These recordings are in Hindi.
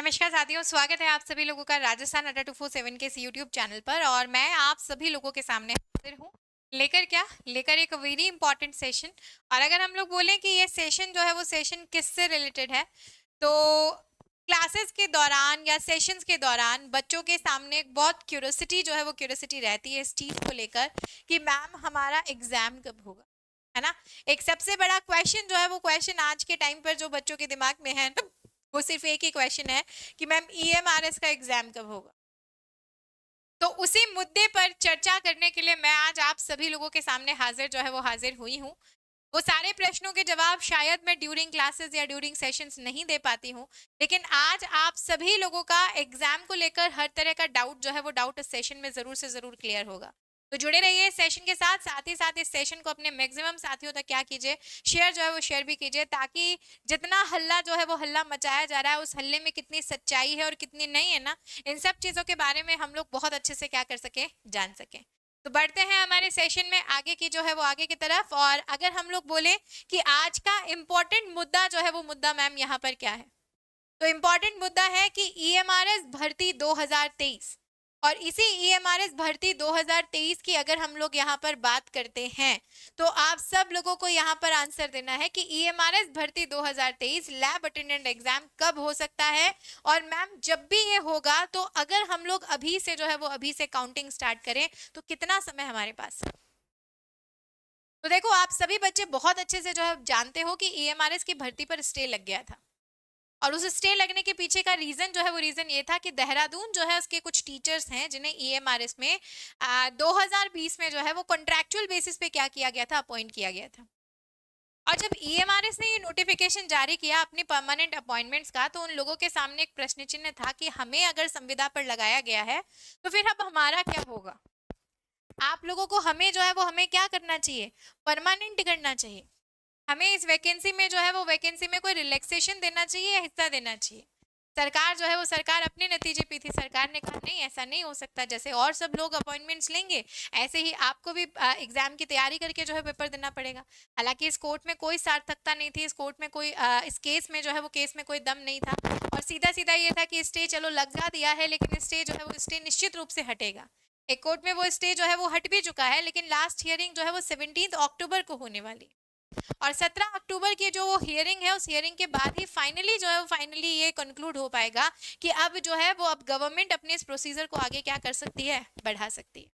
नमस्कार साथियों, स्वागत है आप सभी लोगों का राजस्थान अड्डा 247 के इस यूट्यूब चैनल पर। और मैं आप सभी लोगों के सामने हाजिर हूँ लेकर एक वेरी इंपॉर्टेंट सेशन। और अगर हम लोग बोलें कि ये सेशन जो है वो सेशन किससे रिलेटेड है, तो क्लासेस के दौरान या सेशंस के दौरान बच्चों के सामने एक बहुत क्यूरियोसिटी जो है वो क्यूरियोसिटी रहती है इस चीज को लेकर कि मैम हमारा एग्जाम कब होगा, है ना। एक सबसे बड़ा क्वेश्चन जो है वो क्वेश्चन आज के टाइम पर जो बच्चों के दिमाग में है ना, वो सिर्फ एक ही क्वेश्चन है कि मैम ईएमआरएस का एग्जाम कब होगा। तो उसी मुद्दे पर चर्चा करने के लिए मैं आज आप सभी लोगों के सामने हाजिर जो है वो हाजिर हुई हूँ। वो सारे प्रश्नों के जवाब शायद मैं ड्यूरिंग क्लासेस या ड्यूरिंग सेशंस नहीं दे पाती हूँ, लेकिन आज आप सभी लोगों का एग्जाम को लेकर हर तरह का डाउट जो है वो डाउट इस सेशन में जरूर से जरूर क्लियर होगा। तो जुड़े रहिए इस सेशन के साथ ही साथ इस सेशन को अपने मैक्सिमम साथियों तक क्या कीजिए, शेयर जो है वो शेयर भी कीजिए, ताकि जितना हल्ला जो है वो हल्ला मचाया जा रहा है उस हल्ले में कितनी सच्चाई है और कितनी नहीं है ना, इन सब चीजों के बारे में हम लोग बहुत अच्छे से क्या कर सके, जान सके। तो बढ़ते हैं हमारे सेशन में आगे की जो है वो आगे की तरफ। और अगर हम लोग बोले कि आज का इंपॉर्टेंट मुद्दा जो है वो मुद्दा मैम यहाँ पर क्या है, तो इंपॉर्टेंट मुद्दा है कि ईएमआरएस भर्ती 2023। और इसी ईएमआरएस भर्ती 2023 की अगर हम लोग यहाँ पर बात करते हैं, तो आप सब लोगों को यहाँ पर आंसर देना है कि ईएमआरएस भर्ती 2023 लैब अटेंडेंट एग्जाम कब हो सकता है। और मैम जब भी ये होगा, तो अगर हम लोग अभी से जो है वो अभी से काउंटिंग स्टार्ट करें तो कितना समय हमारे पास। तो देखो, आप सभी बच्चे बहुत अच्छे से जो है जानते हो कि ईएमआरएस की भर्ती पर स्टे लग गया था। और उस स्टे लगने के पीछे का रीजन जो है वो रीजन ये था कि देहरादून जो है उसके कुछ टीचर्स हैं जिन्हें ईएमआरएस में 2020 में जो है वो कॉन्ट्रैक्चुअल बेसिस पे क्या किया गया था, अपॉइंट किया गया था। और जब ईएमआरएस ने ये नोटिफिकेशन जारी किया अपनी परमानेंट अपॉइंटमेंट्स का, तो उन लोगों के सामने एक प्रश्न चिन्ह था कि हमें अगर संविदा पर लगाया गया है तो फिर अब हमारा क्या होगा। आप लोगों को हमें जो है वो हमें क्या करना चाहिए, परमानेंट करना चाहिए। हमें इस वैकेंसी में जो है वो वैकेंसी में कोई रिलैक्सेशन देना चाहिए या हिस्सा देना चाहिए। सरकार जो है वो सरकार अपने नतीजे पे थी, सरकार ने कहा नहीं ऐसा नहीं हो सकता, जैसे और सब लोग अपॉइंटमेंट्स लेंगे ऐसे ही आपको भी एग्जाम की तैयारी करके जो है पेपर देना पड़ेगा। हालांकि इस कोर्ट में कोई सार्थकता नहीं थी, इस कोर्ट में कोई इस केस में जो है वो केस में कोई दम नहीं था। और सीधा सीधा ये था कि स्टे चलो लगा दिया है, लेकिन स्टे जो है वो स्टे निश्चित रूप से हटेगा। एक कोर्ट में वो स्टे जो है वो हट भी चुका है, लेकिन लास्ट हियरिंग जो है वो 17 अक्टूबर को होने वाली। और 17 अक्टूबर की जो वो हियरिंग है, उस हियरिंग के बाद ही फाइनली जो है वो फाइनली ये कंक्लूड हो पाएगा कि अब जो है वो अब गवर्नमेंट अपने इस प्रोसीजर को आगे क्या कर सकती है, बढ़ा सकती है।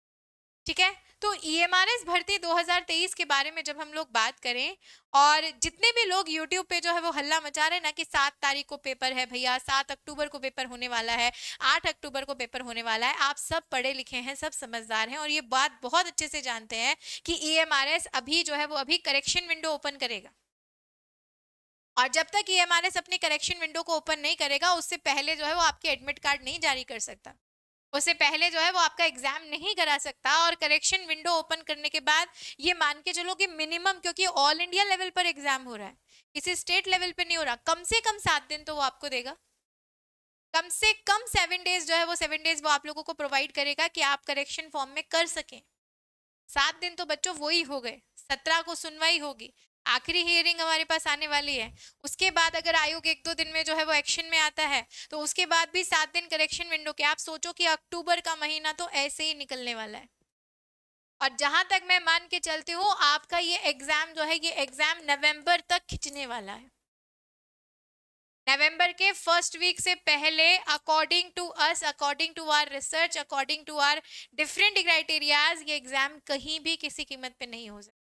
ठीक है। तो ईएमआरएस भर्ती 2023 के बारे में जब हम लोग बात करें, और जितने भी लोग यूट्यूब पे जो है वो हल्ला मचा रहे हैं ना कि 7 तारीख को पेपर है भैया, 7 अक्टूबर को पेपर होने वाला है, 8 अक्टूबर को पेपर होने वाला है, आप सब पढ़े लिखे हैं, सब समझदार हैं और ये बात बहुत अच्छे से जानते हैं कि ईएमआरएस अभी जो है वो अभी करेक्शन विंडो ओपन करेगा। और जब तक ईएमआरएस अपनी करेक्शन विंडो को ओपन नहीं करेगा, उससे पहले जो है वो आपके एडमिट कार्ड नहीं जारी कर सकता, उससे पहले जो है वो आपका एग्जाम नहीं करा सकता। और करेक्शन विंडो ओपन करने के बाद ये मान के चलो कि मिनिमम, क्योंकि ऑल इंडिया लेवल पर एग्जाम हो रहा है, किसी स्टेट लेवल पे नहीं हो रहा, कम से कम 7 दिन तो वो आपको देगा। कम से कम 7 डेज जो है वो 7 डेज वो आप लोगों को प्रोवाइड करेगा कि आप करेक्शन फॉर्म में कर सकें। 7 दिन तो बच्चों वो ही हो गए, 17 को सुनवाई होगी, आखिरी हियरिंग हमारे पास आने वाली है। उसके बाद अगर आयोग 1-2 दिन में जो है वो एक्शन में आता है, तो उसके बाद भी 7 दिन करेक्शन विंडो के। आप सोचो कि अक्टूबर का महीना तो ऐसे ही निकलने वाला है। और जहां तक मैं मान के चलती हूँ, आपका ये एग्जाम जो है, ये एग्जाम नवंबर तक खिंचने वाला है। नवंबर के फर्स्ट वीक से पहले, according to us, according to our research, according to our different criterias, ये एग्जाम कहीं भी किसी कीमत पे नहीं हो सकता।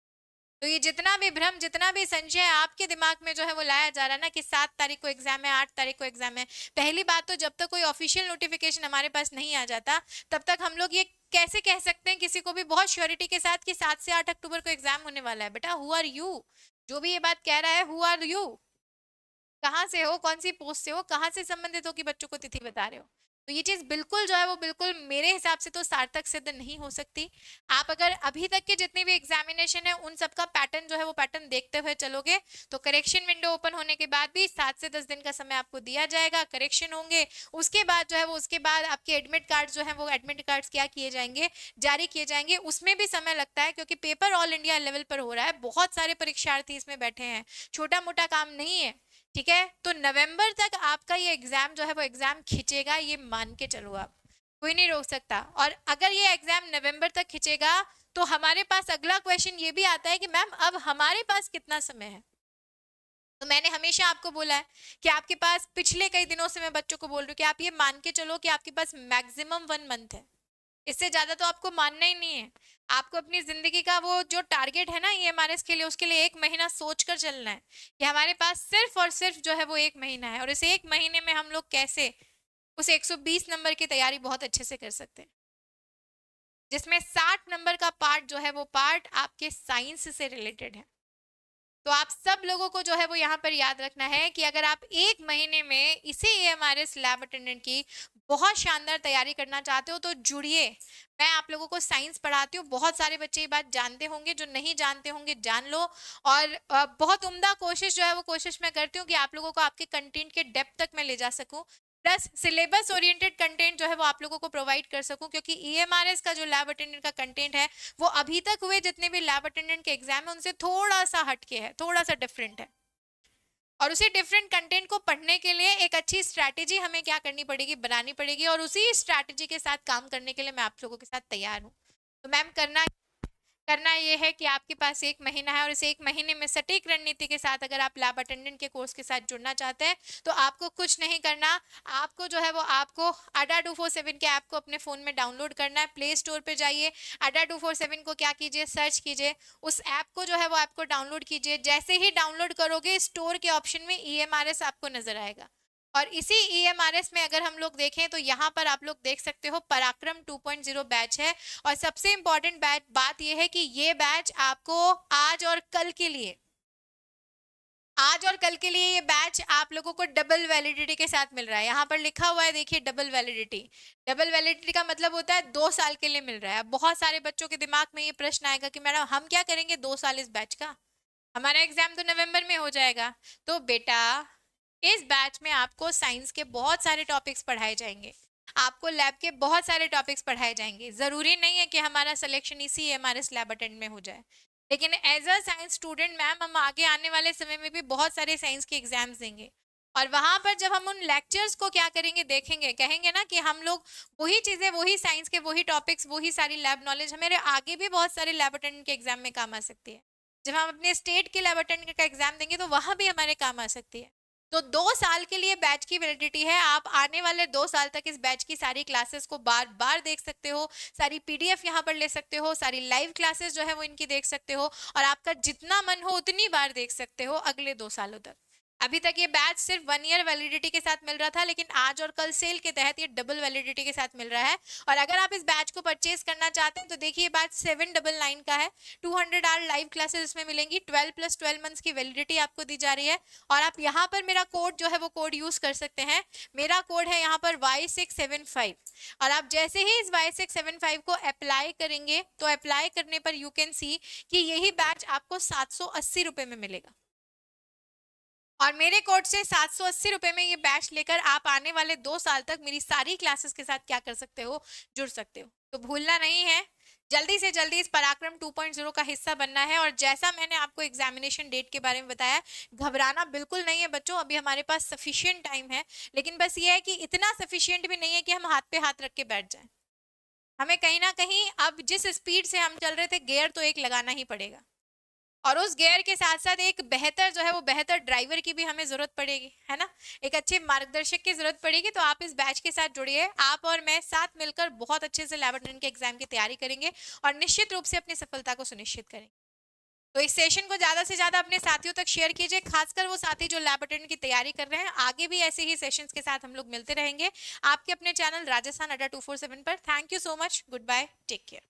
तो ये जितना भी भ्रम, जितना भी संशय आपके दिमाग में जो है वो लाया जा रहा है ना कि 7 तारीख को एग्जाम है, 8 तारीख को एग्जाम है, पहली बात तो जब तक कोई ऑफिशियल नोटिफिकेशन हमारे पास नहीं आ जाता, तब तक हम लोग ये कैसे कह सकते हैं किसी को भी बहुत श्योरिटी के साथ कि 7 से 8 अक्टूबर को एग्जाम होने वाला है। बेटा, हु आर यू जो भी ये बात कह रहा है, हु आर यू, कहाँ से हो, कौन सी पोस्ट से हो, कहाँ से संबंधित हो कि बच्चों को तिथि बता रहे हो। तो ये चीज बिल्कुल जो है वो बिल्कुल मेरे हिसाब से तो सार्थक सिद्ध नहीं हो सकती। आप अगर अभी तक के जितने भी एग्जामिनेशन है उन सबका पैटर्न जो है वो पैटर्न देखते हुए चलोगे, तो करेक्शन विंडो ओपन होने के बाद भी 7 से 10 दिन का समय आपको दिया जाएगा, करेक्शन होंगे, उसके बाद जो है वो उसके बाद आपके एडमिट कार्ड जो है वो एडमिट कार्ड क्या किए जाएंगे, जारी किए जाएंगे। उसमें भी समय लगता है क्योंकि पेपर ऑल इंडिया लेवल पर हो रहा है, बहुत सारे परीक्षार्थी इसमें बैठे हैं, छोटा मोटा काम नहीं है। ठीक है, तो नवंबर तक आपका ये एग्जाम जो है वो एग्जाम खिंचेगा, ये मान के चलो आप, कोई नहीं रोक सकता। और अगर ये एग्जाम नवंबर तक खिंचेगा तो हमारे पास अगला क्वेश्चन ये भी आता है कि मैम अब हमारे पास कितना समय है। तो मैंने हमेशा आपको बोला है कि आपके पास, पिछले कई दिनों से मैं बच्चों को बोल रही हूँ कि आप ये मान के चलो कि आपके पास मैक्सिमम 1 मंथ है, इससे ज्यादा तो आपको मानना ही नहीं है। आपको अपनी जिंदगी का वो जो टारगेट है ना ईएमआरएस के लिए, उसके लिए 1 महीना सोच कर चलना है कि हमारे पास सिर्फ और सिर्फ जो है वो 1 महीना है, और इस 1 महीने में हम लोग कैसे उस 120 नंबर की तैयारी बहुत अच्छे से कर सकते हैं, जिसमें 60 नंबर का पार्ट जो है वो पार्ट आपके साइंस से रिलेटेड है। तो आप सब लोगों को जो है वो यहाँ पर याद रखना है कि अगर आप 1 महीने में इसी एएमआरएस लैब अटेंडेंट की बहुत शानदार तैयारी करना चाहते हो तो जुड़िए। मैं आप लोगों को साइंस पढ़ाती हूँ, बहुत सारे बच्चे ये बात जानते होंगे, जो नहीं जानते होंगे जान लो। और बहुत उम्दा कोशिश जो है वो कोशिश मैं करती हूँ कि आप लोगों को आपके कंटेंट के डेप्थ तक मैं ले जा सकूँ, प्लस सिलेबस ओरिएंटेड कंटेंट जो है वो आप लोगों को प्रोवाइड कर सकूं, क्योंकि ईएमआरएस का जो लैब अटेंडेंट का कंटेंट है वो अभी तक हुए जितने भी लैब अटेंडेंट के एग्जाम है उनसे थोड़ा सा हटके है, थोड़ा सा डिफरेंट है। और उसी डिफरेंट कंटेंट को पढ़ने के लिए एक अच्छी स्ट्रैटेजी हमें क्या करनी पड़ेगी, बनानी पड़ेगी, और उसी स्ट्रैटेजी के साथ काम करने के लिए मैं आप लोगों के साथ तैयार हूँ। तो मैम करना ये है कि आपके पास 1 महीना है, और इस 1 महीने में सटीक रणनीति के साथ अगर आप लैब अटेंडेंट के कोर्स के साथ जुड़ना चाहते हैं तो आपको कुछ नहीं करना, आपको जो है वो आपको अड्डा 247 के ऐप को अपने फ़ोन में डाउनलोड करना है। प्ले स्टोर पे जाइए, अड्डा 247 को क्या कीजिए, सर्च कीजिए, उस ऐप को जो है वो ऐप को डाउनलोड कीजिए। जैसे ही डाउनलोड करोगे स्टोर के ऑप्शन में ईएमआरएस आपको नजर आएगा, और इसी ईएमआरएस में अगर हम लोग देखें तो यहाँ पर आप लोग देख सकते हो पराक्रम 2.0 बैच है। और सबसे इंपॉर्टेंट बात यह है कि ये बैच आपको आज और कल के लिए ये बैच आप लोगों को डबल वैलिडिटी के साथ मिल रहा है। यहाँ पर लिखा हुआ है, देखिए, डबल वैलिडिटी। डबल वैलिडिटी का मतलब होता है 2 साल के लिए मिल रहा है। बहुत सारे बच्चों के दिमाग में ये प्रश्न आएगा कि मैडम हम क्या करेंगे 2 साल इस बैच का, हमारा एग्जाम तो नवंबर में हो जाएगा। तो बेटा, इस बैच में आपको साइंस के बहुत सारे टॉपिक्स पढ़ाए जाएंगे, आपको लैब के बहुत सारे टॉपिक्स पढ़ाए जाएंगे। जरूरी नहीं है कि हमारा सिलेक्शन इसी हमारे लैब अटेंड में हो जाए, लेकिन as a science student ma'am हम आगे आने वाले समय में भी बहुत सारे साइंस के एग्जाम्स देंगे, और वहां पर जब हम उन लेक्चर्स को क्या करेंगे, देखेंगे, कहेंगे ना कि हम लोग वही चीजें, वही साइंस के वही टॉपिक्स, वही सारी लैब नॉलेज हमारे आगे भी बहुत सारे लैब अटेंडेंट के एग्जाम में काम आ सकती है। जब हम अपने स्टेट के लैब अटेंडेंट का एग्जाम देंगे तो वहां भी हमारे काम आ सकती है। तो 2 साल के लिए बैच की वैलिडिटी है। आप आने वाले 2 साल तक इस बैच की सारी क्लासेस को बार बार देख सकते हो, सारी पीडीएफ यहाँ पर ले सकते हो, सारी लाइव क्लासेस जो है वो इनकी देख सकते हो, और आपका जितना मन हो उतनी बार देख सकते हो अगले 2 सालों तक। अभी तक ये बैच सिर्फ 1 ईयर वैलिडिटी के साथ मिल रहा था, लेकिन आज और कल सेल के तहत ये डबल वैलिडिटी के साथ मिल रहा है। और अगर आप इस बैच को परचेज करना चाहते हैं तो देखिए, बैच 799 का है, 200 आवर लाइव क्लासेस इसमें मिलेंगी, 12 + 12 मंथ्स की वैलिडिटी आपको दी जा रही है। और आप यहाँ पर मेरा कोड जो है वो कोड यूज कर सकते हैं। मेरा कोड है यहाँ पर Y675, और आप जैसे ही इस Y675 को अप्लाई करेंगे तो अप्लाई करने पर यू कैन सी कि यही बैच आपको 780 रुपए में मिलेगा, और मेरे कोड से 780 रुपए में ये बैच लेकर आप आने वाले 2 साल तक मेरी सारी क्लासेस के साथ क्या कर सकते हो, जुड़ सकते हो। तो भूलना नहीं है, जल्दी से जल्दी इस पराक्रम 2.0 का हिस्सा बनना है। और जैसा मैंने आपको एग्जामिनेशन डेट के बारे में बताया, घबराना बिल्कुल नहीं है बच्चों, अभी हमारे पास सफिशियंट टाइम है। लेकिन बस ये है कि इतना सफिशियंट भी नहीं है कि हम हाथ पे हाथ रख के बैठ जाएं। हमें कहीं ना कहीं अब जिस स्पीड से हम चल रहे थे, गियर तो एक लगाना ही पड़ेगा, और उस गियर के साथ साथ एक बेहतर जो है वो बेहतर ड्राइवर की भी हमें जरूरत पड़ेगी, है ना, एक अच्छे मार्गदर्शक की जरूरत पड़ेगी। तो आप इस बैच के साथ जुड़िए, आप और मैं साथ मिलकर बहुत अच्छे से लैब अटेंडेंट के एग्जाम की तैयारी करेंगे और निश्चित रूप से अपनी सफलता को सुनिश्चित करेंगे। तो इस सेशन को ज्यादा से ज्यादा अपने साथियों तक शेयर कीजिए, खासकर वो साथी जो लैब अटेंडेंट की तैयारी कर रहे हैं। आगे भी ऐसे ही सेशंस के साथ हम लोग मिलते रहेंगे आपके अपने चैनल राजस्थान अड्डा 247 पर। Thank you so much, good bye, take care.